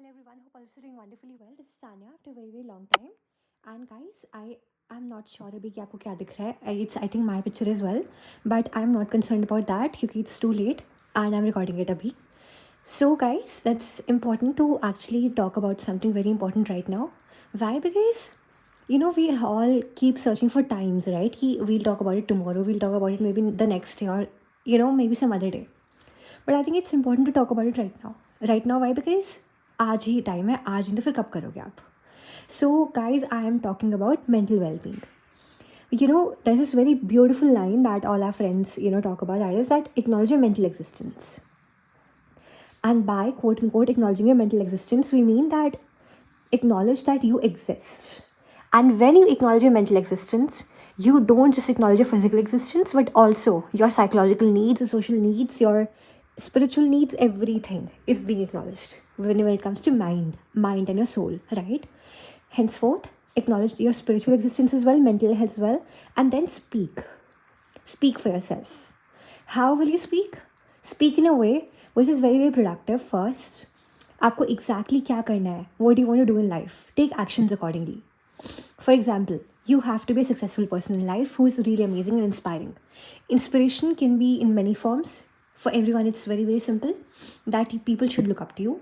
everyone. Hope also doing wonderfully well. This is Sanya after a very very long time. And guys, I'm not sure अभी कि आपको क्या दिख रहा है. It's I think my picture as well, but I'm not concerned about that क्योंकि it's too late and I'm recording it अभी. So guys, that's important to actually talk about something very important right now. Why? Because we all keep searching for times, right? We'll talk about it tomorrow. We'll talk about it maybe the next day or maybe some other day. But I think it's important to talk about it right now. Right now, why? Because आज ही time है, आज नहीं तो फिर कब करोगे आप. So guys, I am talking about mental well-being. There's this very beautiful line that all our friends talk about, that is that acknowledge your mental existence. And by quote unquote acknowledging your mental existence, we mean that acknowledge that you exist. And when you acknowledge your mental existence, you don't just acknowledge your physical existence, but also your psychological needs, your social needs, your spiritual needs, everything is being acknowledged when it comes to mind and your soul, right? Henceforth, acknowledge your spiritual existence as well, mental health as well, and then speak for yourself. How will you speak in a way which is very very productive. First, आपको exactly क्या करना है, what do you want to do in life, take actions accordingly. For example, you have to be a successful person in life who is really amazing and inspiring. Inspiration can be in many forms. For everyone, it's very very simple that people should look up to you.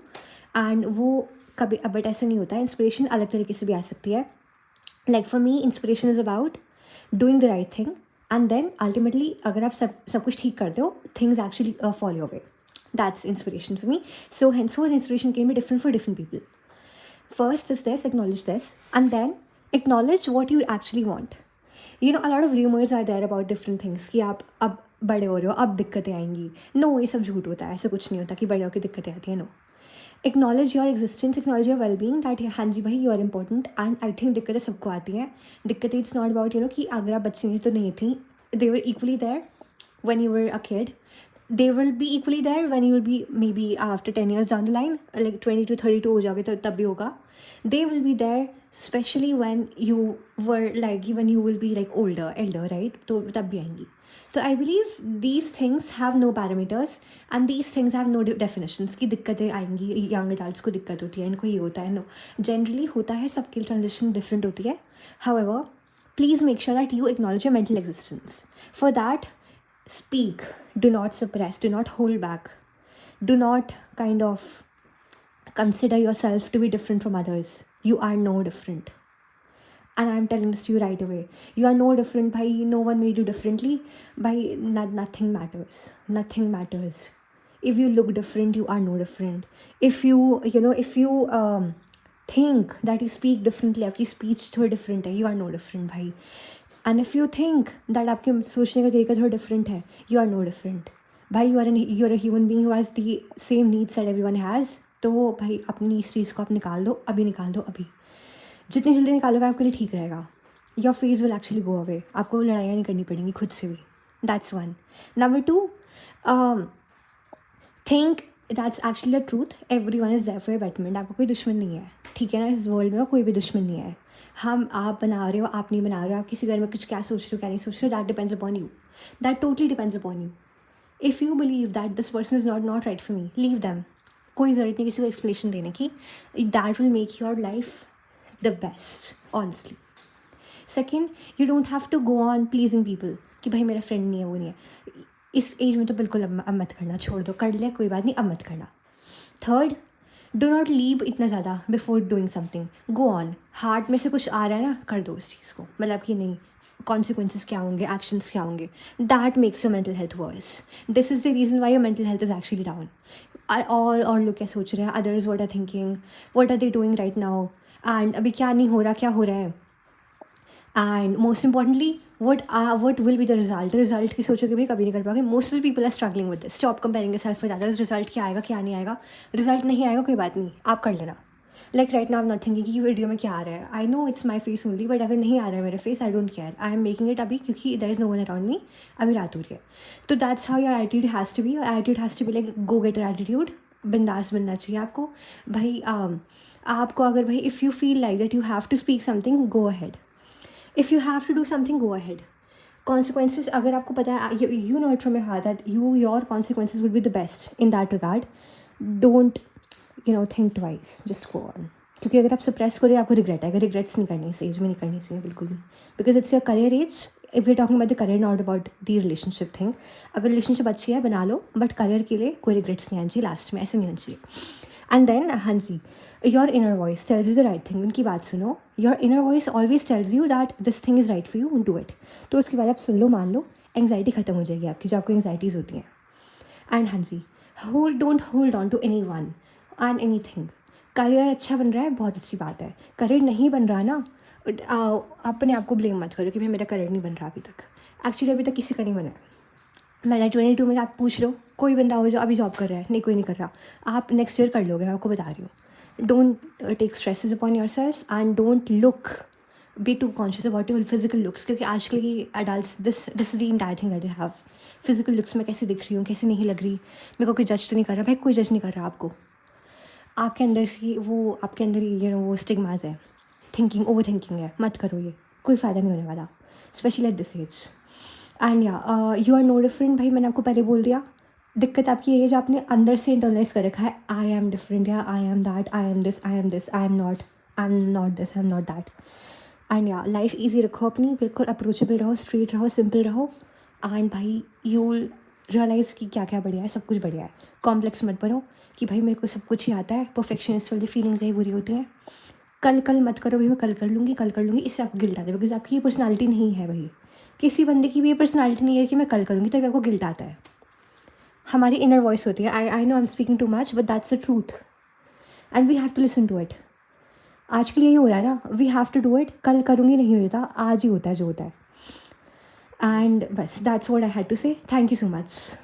And वो कभी but ऐसा नहीं होता है. Inspiration अलग तरीके से भी आ सकती है. Like for me, inspiration is about doing the right thing, and then ultimately अगर आप सब कुछ ठीक करते हो, things actually fall your way. That's inspiration for me. So henceforth, inspiration can be different for different people. First is this, acknowledge this, and then acknowledge what you actually want. A lot of rumors are there about different things कि आप अब बड़े हो रहे हो, अब दिक्कतें आएंगी. नो, ये सब झूठ होता है. ऐसा कुछ नहीं होता कि बड़े होकर दिक्कतें आती हैं. No, acknowledge your existence, acknowledge your wellbeing, that हाँ जी भाई you are important. And I think दिक्कतें सबको आती हैं. दिक्कतें इट्स नॉट अबाउट कि अगर आप बच्चे नहीं तो नहीं थी. They were equally there when you were a kid. They will be equally there when you will be maybe after 10 years down the line, like 20 to 32 हो जाओगे तो तब भी होगा. They will be there especially when you were like, when you will be like elder, right? तो तब भी आएंगी. So I believe these things have no parameters and these things have no definitions कि दिक्कतें आएंगी. young adults को दिक्कत होती है, इनको ये होता है. No, generally होता है, सबकी transition different होती है. However, please make sure that you acknowledge your mental existence. For that, speak. Do not suppress. Do not hold back. Do not kind of consider yourself to be different from others. You are no different. And I'm telling this to you right away. You are no different. Bhai, no one made you differently. Bhai, nothing matters. Nothing matters. If you look different, you are no different. If you think that you speak differently, आपकी speech थोड़ी different है, you are no different, भाई. And if you think that आपके सोचने का तरीका थोड़ा different है, you are no different. भाई, you're a human being who has the same needs that everyone has. तो भाई अपनी इस चीज़ को आप निकाल दो अभी. जितनी जल्दी निकालोगे आपके लिए ठीक रहेगा. Your face will actually go away. आपको लड़ाइयाँ नहीं करनी पड़ेंगी खुद से भी. That's one. Number 2, think that's actually the truth. Everyone is there for your betterment. आपको कोई दुश्मन नहीं है, ठीक है ना. इस वर्ल्ड में कोई भी दुश्मन नहीं है. आप बना रहे हो, आप नहीं बना रहे हो, आप किसी घर में कुछ क्या सोच रहे हो क्या नहीं सोच रहे हो, that depends upon you. That totally depends upon you. If you believe that this person is not right for me, leave them. कोई ज़रूरत नहीं किसी को एक्सप्लेनेशन देने की. That will make your life the best, honestly. Second, you don't have to go on pleasing people कि भाई मेरा फ्रेंड नहीं है, वो नहीं है. इस एज में तो बिल्कुल अब मत करना, छोड़ दो. कर ले कोई बात नहीं, अब मत करना. थर्ड, डो नॉट लीव इतना ज़्यादा before doing something. Go on. Heart में से कुछ आ रहा है ना, कर दो उस चीज़ को. मतलब कि नहीं, कॉन्सिक्वेंसेज क्या होंगे, एक्शंस क्या होंगे. That makes your mental health worse. This is the reason why your mental health is actually down. और लोग क्या सोच रहे हैं, others what are thinking, what are they doing right now, and अभी क्या नहीं हो रहा, क्या हो रहा है. And most importantly, what will be the result. Result की सोचोगे भी कभी नहीं कर पाओगे. Most of the people are struggling with this. Stop comparing yourself with others. Result क्या आएगा क्या नहीं आएगा. रिजल्ट नहीं आएगा कोई बात नहीं, आप कर लेना. Like right now I am not thinking कि वीडियो में क्या आ रहा है. I know it's my face only, but अगर नहीं आ रहा है मेरे face, I don't care. I am making it अभी क्योंकि there is no one around me. अभी रात हो रही है. तो that's how your attitude has to be. Your attitude has to be like go getter attitude. बिंदास बनना चाहिए आपको. भाई आपको अगर भाई if you feel like that you have to speak something, go ahead. If you have to do something, go ahead. Consequences अगर आपको पता है, you know it from your heart that your consequences will be the best in that regard. Don't think twice, just go on. क्योंकि अगर आप suppress करोगे आपको regret आएगा। रिग्रेट्स नहीं करनी इस एज में, नहीं करनी चाहिए बिल्कुल भी, because it's your career age. If you talking about the career, not about the relationship thing. अगर रिलेशनशिप अच्छी है बना लो, बट करियर के लिए कोई रिग्रेट्स नहीं आनी चाहिए लास्ट में, ऐसे नहीं होना चाहिए। एंड देन हाँ जी, your inner voice tells you the right thing. उनकी बात सुनो। Your inner voice always tells you that this thing is right for you, do it. तो उसके बाद आप सुन लो, मान लो, एंग्जाइटी खत्म हो जाएगी आपकी, जो आपको एंग्जाइटीज़ होती हैं। एंड हाँ जी, don't hold on to anyone and anything. Career अच्छा बन रहा है, बहुत अच्छी बात है। करियर नहीं बन रहा ना, अपने आप को ब्लेम मत करो कि भाई मेरा करियर नहीं बन रहा अभी तक। एक्चुअली अभी तक किसी का नहीं बना है। मैंने 22 में आप पूछ लो, कोई बंदा हो जो अभी जॉब कर रहा है, नहीं कोई नहीं कर रहा। आप नेक्स्ट ईयर कर लोगे, मैं आपको बता रही हूँ। Don't take stresses upon yourself and don't look be too conscious about your physical looks. क्योंकि आजकल की adult this is the entire thing that you have. Physical looks में कैसे दिख रही हूँ, कैसे नहीं लग रही, मेरे को कोई जज तो नहीं कर रहा। भाई कोई जज नहीं कर रहा आपको। आपके अंदर से वो, आपके अंदर ही वो स्टिग्मास है, थिंकिंग, ओवर थिंकिंग है। मत करो ये, कोई फ़ायदा नहीं होने वाला, specially at this age. And yeah you are no different. भाई मैंने आपको पहले बोल दिया, दिक्कत आपकी ये है जो आपने अंदर से इंटरनलाइज कर रखा है, आई एम डिफरेंट, या I am that, I am this, I am this, I am not this, I am not that. And या लाइफ ईजी रखो अपनी, बिल्कुल अप्रोचेबल रहो, स्ट्रेट रहो, सिंपल रहो। एंड भाई यू विल रियलाइज़ कि क्या क्या बढ़िया है, सब कुछ बढ़िया है। कॉम्प्लेक्स मत बनो कि भाई मेरे को सब कुछ ही आता है, परफेक्शनिस्ट वाली फीलिंग्स ही बुरी होती हैं। कल मत करो भाई, मैं कल कर लूँगी, इससे आपको गिल्ट आता है, बिकॉज आपकी ये पर्सनैलिटी नहीं है भाई। किसी बंदे की भी ये पर्सनैलिटी नहीं है कि मैं कल करूँगी, तभी आपको गिल्ट आता है। हमारी इनर वॉइस होती है। I know I am speaking too much, but that's the truth and we have to listen to it. आज के लिए यही हो रहा है ना, we have to do it. कल करूँगी नहीं होता, आज ही होता है जो होता है। एंड बस that's what I had to say. Thank you so much.